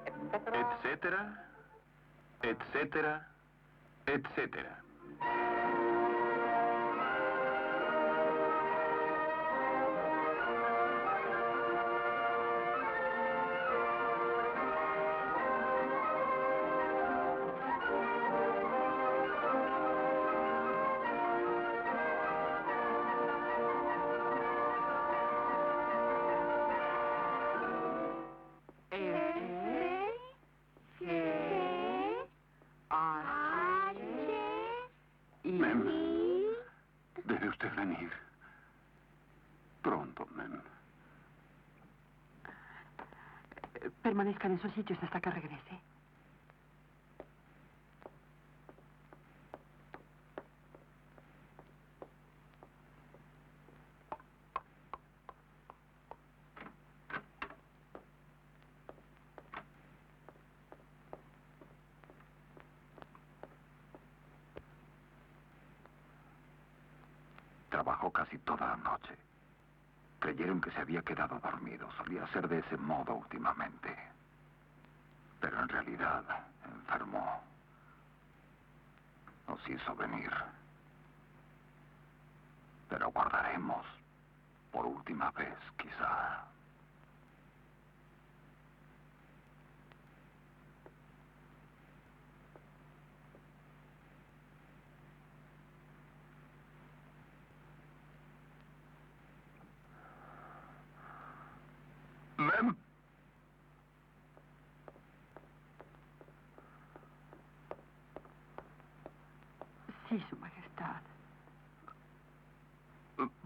etcétera, etcétera, etcétera. Mem, debe usted venir. Pronto, Mem. Permanezcan en sus sitios hasta que regrese. Trabajó casi toda la noche. Creyeron que se había quedado dormido. Solía ser de ese modo últimamente. Pero en realidad enfermó. Nos hizo venir. Pero guardaremos por última vez, quizá. Mem. Sí, Su Majestad.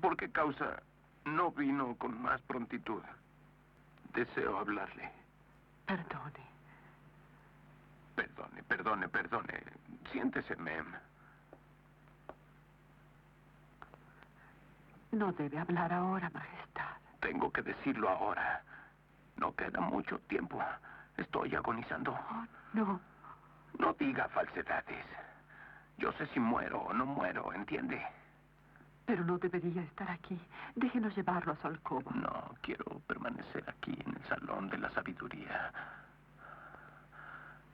¿Por qué causa no vino con más prontitud? Deseo hablarle. Perdone. Perdone. Siéntese, Mem. No debe hablar ahora, Majestad. Tengo que decirlo ahora. No queda mucho tiempo. Estoy agonizando. Oh, no. No diga falsedades. Yo sé si muero o no muero, ¿entiende? Pero no debería estar aquí. Déjenos llevarlo a su alcoba. No, quiero permanecer aquí en el Salón de la Sabiduría.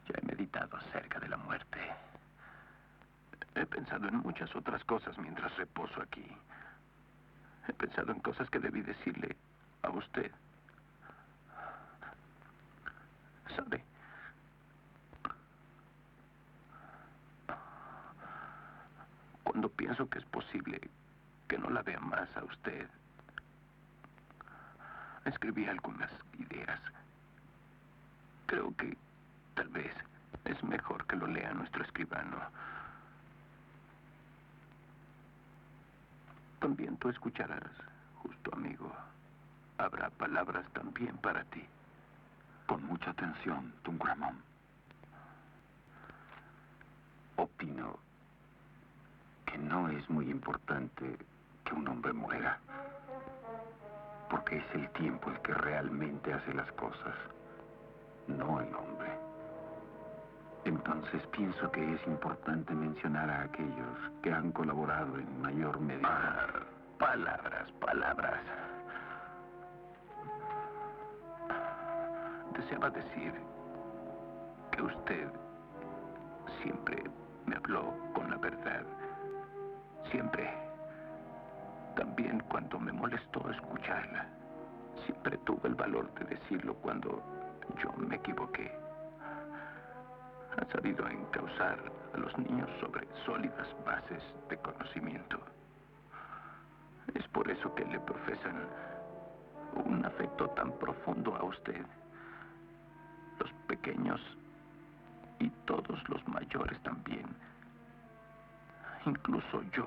Ya he meditado acerca de la muerte. He pensado en muchas otras cosas mientras reposo aquí. He pensado en cosas que debí decirle a usted. ¿Sabe? Cuando pienso que es posible que no la vea más a usted, escribí algunas ideas. Creo que tal vez es mejor que lo lea nuestro escribano. También tú escucharás, justo amigo. Habrá palabras también para ti. Con mucha atención, Tungramón. Opino que no es muy importante que un hombre muera, porque es el tiempo el que realmente hace las cosas, no el hombre. Entonces pienso que es importante mencionar a aquellos que han colaborado en mayor medida. Palabras. Deseaba decir que usted siempre me habló con la verdad. Siempre. También cuando me molestó escucharla. Siempre tuve el valor de decirlo cuando yo me equivoqué. Ha sabido encauzar a los niños sobre sólidas bases de conocimiento. Es por eso que le profesan un afecto tan profundo a usted. Los pequeños y todos los mayores también. Incluso yo.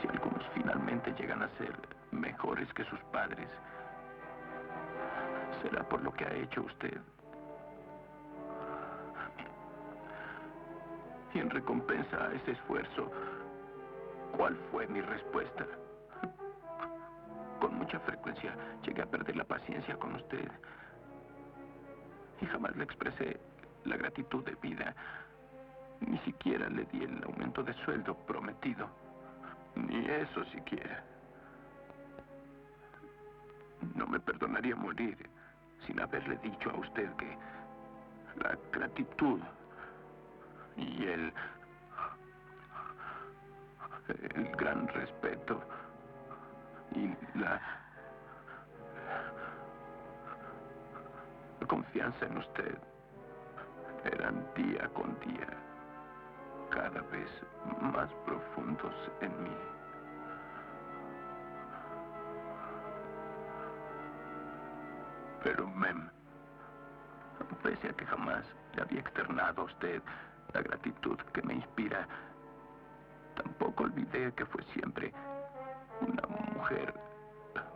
Si algunos finalmente llegan a ser mejores que sus padres, será por lo que ha hecho usted. Y en recompensa a ese esfuerzo, ¿cuál fue mi respuesta? Con mucha frecuencia llegué a perder la paciencia con usted. Y jamás le expresé la gratitud debida. Ni siquiera le di el aumento de sueldo prometido. Ni eso siquiera. No me perdonaría morir sin haberle dicho a usted que la gratitud y el gran respeto y la confianza en usted eran día con día cada vez más profundos en mí. Pero, Mem, pese a que jamás le había externado a usted la gratitud que me inspira, tampoco olvidé que fue siempre una mujer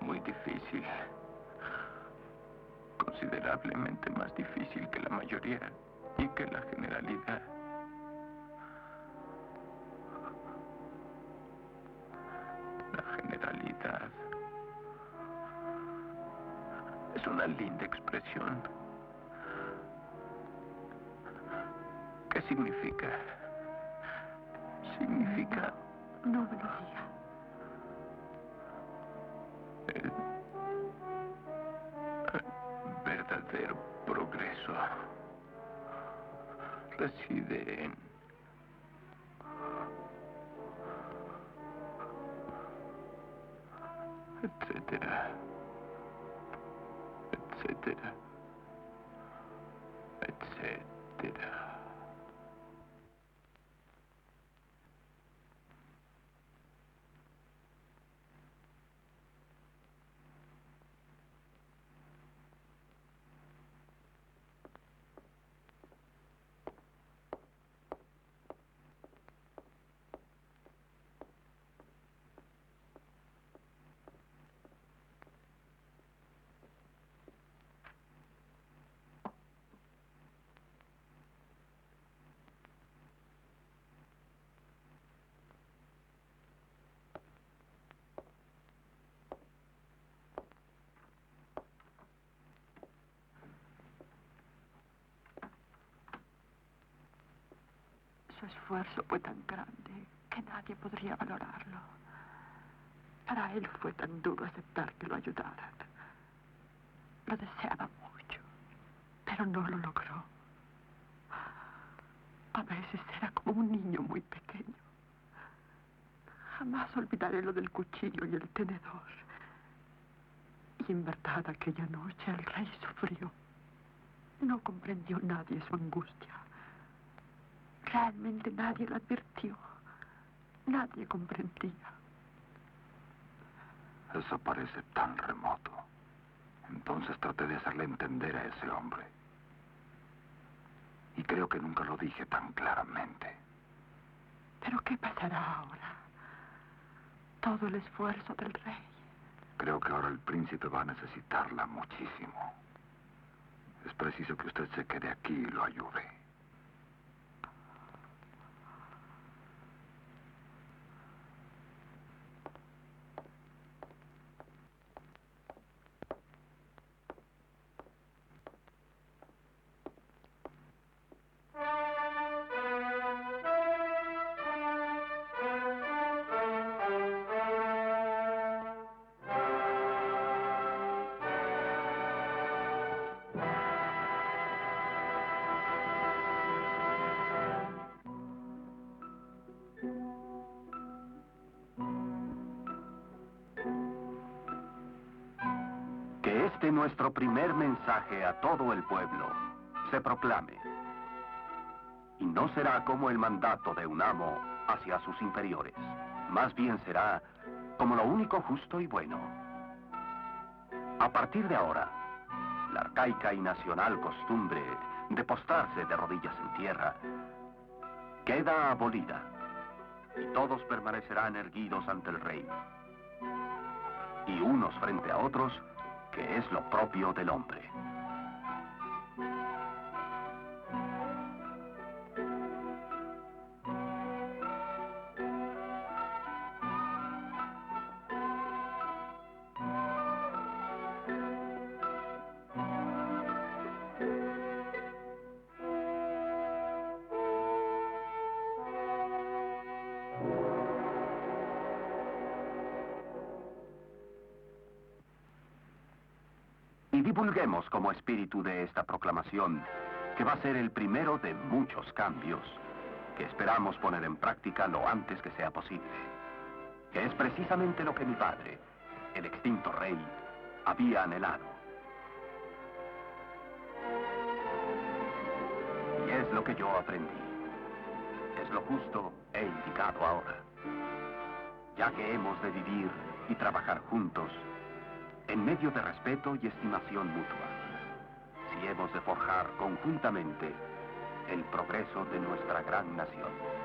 muy difícil, considerablemente más difícil que la mayoría y que la generalidad. La generalidad es una linda expresión. ¿Qué significa? Significa... No me lo diga. El verdadero progreso reside en etcétera, etcétera, etcétera. Su esfuerzo fue tan grande que nadie podría valorarlo. Para él fue tan duro aceptar que lo ayudaran. Lo deseaba mucho, pero no lo logró. A veces era como un niño muy pequeño. Jamás olvidaré lo del cuchillo y el tenedor. Y en verdad aquella noche el rey sufrió. No comprendió nadie su angustia. Realmente nadie lo advirtió. Nadie comprendía. Eso parece tan remoto. Entonces traté de hacerle entender a ese hombre. Y creo que nunca lo dije tan claramente. ¿Pero qué pasará ahora? Todo el esfuerzo del rey. Creo que ahora el príncipe va a necesitarla muchísimo. Es preciso que usted se quede aquí y lo ayude. Que este nuestro primer mensaje a todo el pueblo se proclame. Y no será como el mandato de un amo hacia sus inferiores. Más bien será como lo único justo y bueno. A partir de ahora, la arcaica y nacional costumbre de postrarse de rodillas en tierra queda abolida. Y todos permanecerán erguidos ante el rey. Y unos frente a otros, que es lo propio del hombre. Divulguemos como espíritu de esta proclamación, que va a ser el primero de muchos cambios, que esperamos poner en práctica lo antes que sea posible, que es precisamente lo que mi padre, el extinto rey, había anhelado. Y es lo que yo aprendí. Es lo justo e indicado ahora, ya que hemos de vivir y trabajar juntos en medio de respeto y estimación mutua, si hemos de forjar conjuntamente el progreso de nuestra gran nación.